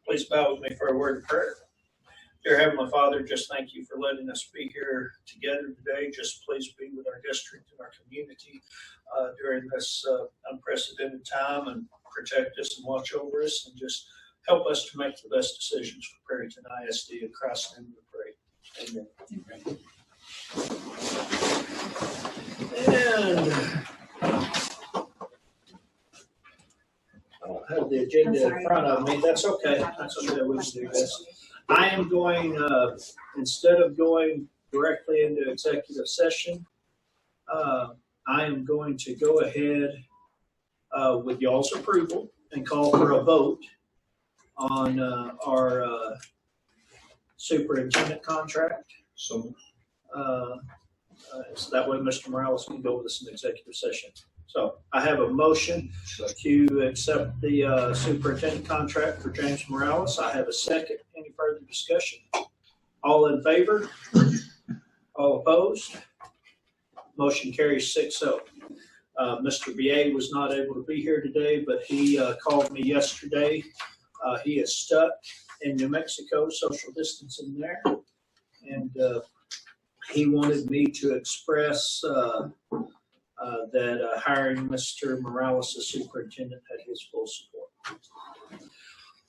Please bow with me for a word of prayer. Dear Heavenly Father, just thank you for letting us be here together today. Just please be with our district and our community during this unprecedented time, and protect us and watch over us, and just help us to make the best decisions for Perryton ISD. In Christ's name we pray. Amen. And I don't have the agenda in front of me. That's okay. That's okay. We can do this. I am going, instead of going directly into executive session, I am going to go ahead with y'all's approval and call for a vote on our superintendent contract. So that way Mr. Mireles can go with us in executive session. So I have a motion to accept the superintendent contract for James Mireles. I have a second. Any further discussion? All in favor? All opposed? Motion carries 6-0. Mr. BA was not able to be here today, but he called me yesterday. He is stuck in New Mexico, social distancing there, and he wanted me to express that hiring Mr. Mireles as superintendent had his full support.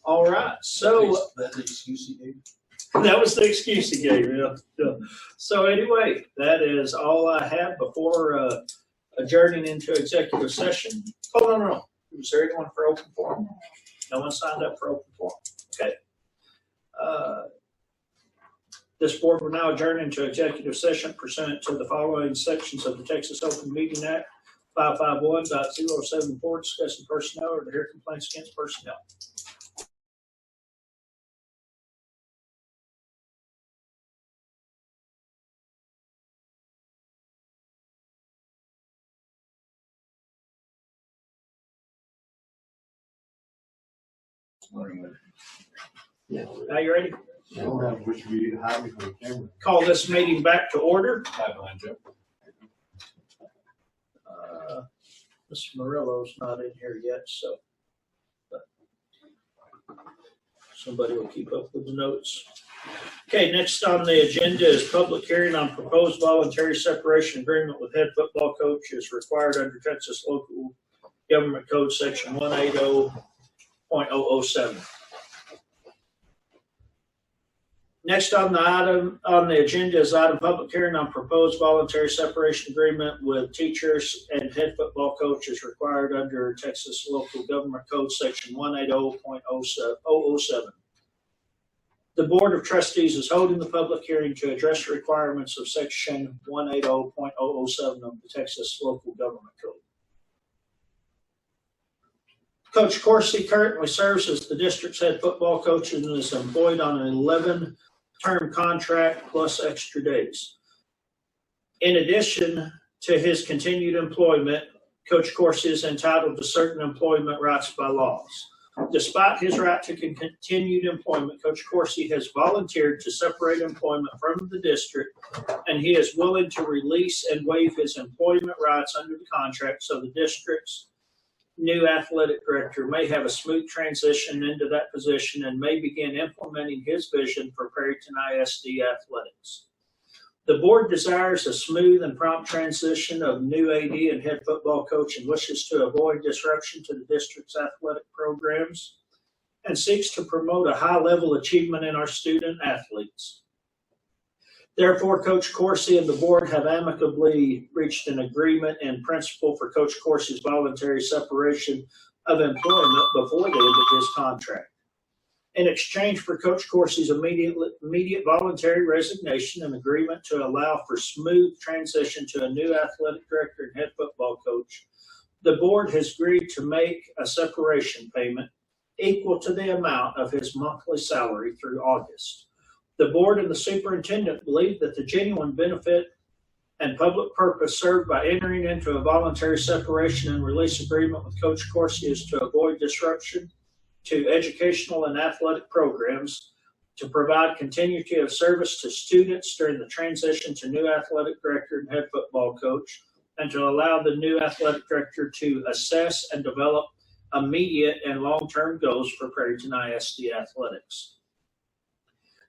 All right, so that's the excuse he gave. That was the excuse he gave. Yeah. So anyway, that is all I have before adjourning into executive session. Hold on, no. Was there anyone for open forum? No one signed up for open forum. Okay. This board will now adjourn into executive session pursuant to the following sections of the Texas Open Meeting Act, 551.074, discussing personnel or to hear complaints against personnel. Now you ready? Call this meeting back to order. Mr. Mireles not in here yet, so but somebody will keep up with the notes. Okay, next on the agenda is public hearing on proposed voluntary separation agreement with head football coach as required under Texas Local Government Code Section 180.007. Next on the agenda is item public hearing on proposed voluntary separation agreement with teachers and head football coaches required under Texas Local Government Code Section 180.007. The Board of Trustees is holding the public hearing to address the requirements of Section 180.007 of the Texas Local Government Code. Coach Coursey currently serves as the district's head football coach and is employed on an 11-term contract plus extra days. In addition to his continued employment, Coach Coursey is entitled to certain employment rights by laws. Despite his right to continued employment, Coach Coursey has volunteered to separate employment from the district, and he is willing to release and waive his employment rights under the contract so the district's new athletic director may have a smooth transition into that position and may begin implementing his vision for Perryton ISD athletics. The board desires a smooth and prompt transition of new AD and head football coach and wishes to avoid disruption to the district's athletic programs and seeks to promote a high-level achievement in our student athletes. Therefore, Coach Coursey and the board have amicably reached an agreement in principle for Coach Coursey's voluntary separation of employment before the end of his contract. In exchange for Coach Coursey's immediate voluntary resignation, an agreement to allow for smooth transition to a new athletic director and head football coach, the board has agreed to make a separation payment equal to the amount of his monthly salary through August. The board and the superintendent believe that the genuine benefit and public purpose served by entering into a voluntary separation and release agreement with Coach Coursey is to avoid disruption to educational and athletic programs, to provide continuity of service to students during the transition to new athletic director and head football coach, and to allow the new athletic director to assess and develop immediate and long-term goals for Perryton ISD athletics.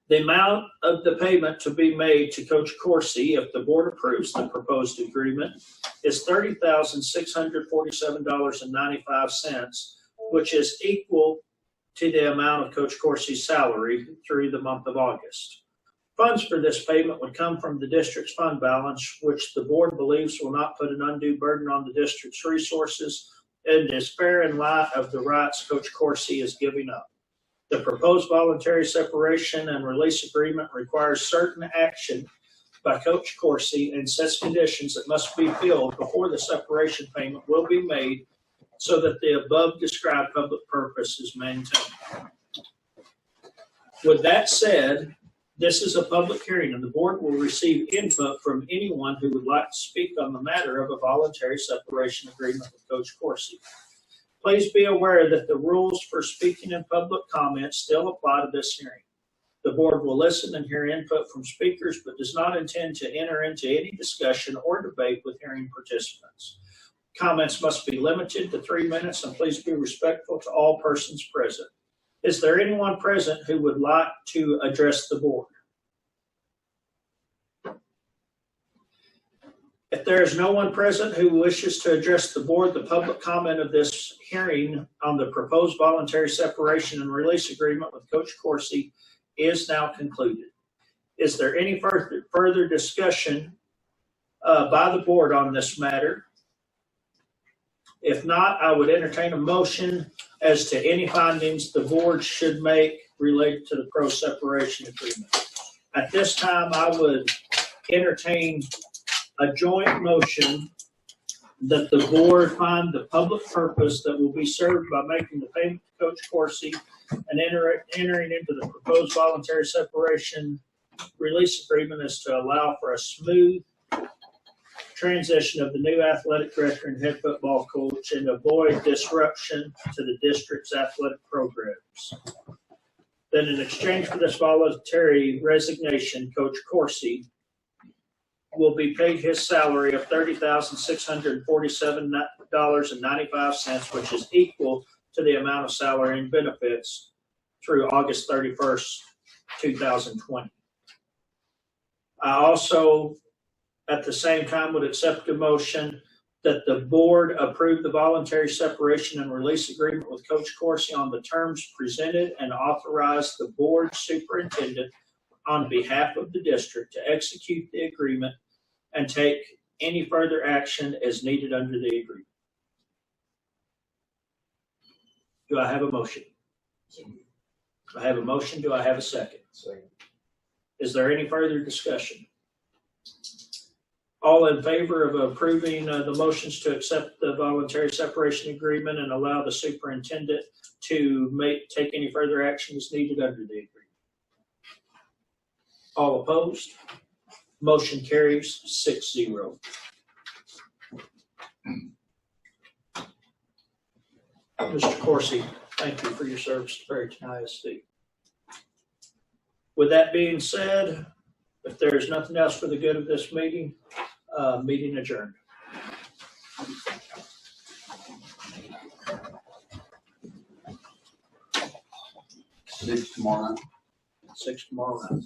The amount of the payment to be made to Coach Coursey, if the board approves the proposed agreement, is $30,647.95, which is equal to the amount of Coach Coursey's salary through the month of August. Funds for this payment would come from the district's fund balance, which the board believes will not put an undue burden on the district's resources and is fair in light of the rights Coach Coursey is giving up. The proposed voluntary separation and release agreement requires certain action by Coach Coursey and sets conditions that must be filled before the separation payment will be made so that the above described public purpose is maintained. With that said, this is a public hearing and the board will receive input from anyone who would like to speak on the matter of a voluntary separation agreement with Coach Coursey. Please be aware that the rules for speaking in public comment still apply to this hearing. The board will listen and hear input from speakers, but does not intend to enter into any discussion or debate with hearing participants. Comments must be limited to 3 minutes, and please be respectful to all persons present. Is there anyone present who would like to address the board? If there is no one present who wishes to address the board, the public comment of this hearing on the proposed voluntary separation and release agreement with Coach Coursey is now concluded. Is there any further discussion by the board on this matter? If not, I would entertain a motion as to any findings the board should make related to the pro-separation agreement. At this time, I would entertain a joint motion that the board find the public purpose that will be served by making the payment to Coach Coursey and entering into the proposed voluntary separation release agreement is to allow for a smooth transition of the new athletic director and head football coach and avoid disruption to the district's athletic programs. Then in exchange for this voluntary resignation, Coach Coursey will be paid his salary of $30,647.95, which is equal to the amount of salary and benefits through August 31st, 2020. I also, at the same time, would accept a motion that the board approve the voluntary separation and release agreement with Coach Coursey on the terms presented and authorize the board superintendent on behalf of the district to execute the agreement and take any further action as needed under the agreement. Do I have a motion? I have a motion. Do I have a second? Second. Is there any further discussion? All in favor of approving the motions to accept the voluntary separation agreement and allow the superintendent to take any further actions needed under the agreement? All opposed? Motion carries 6-0. Mr. Coursey, thank you for your service to Perryton ISD. With that being said, if there is nothing else for the good of this meeting, meeting adjourned. 6 tomorrow night. 6 tomorrow night.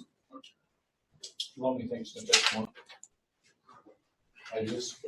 How long do you think it's going to take tomorrow? I just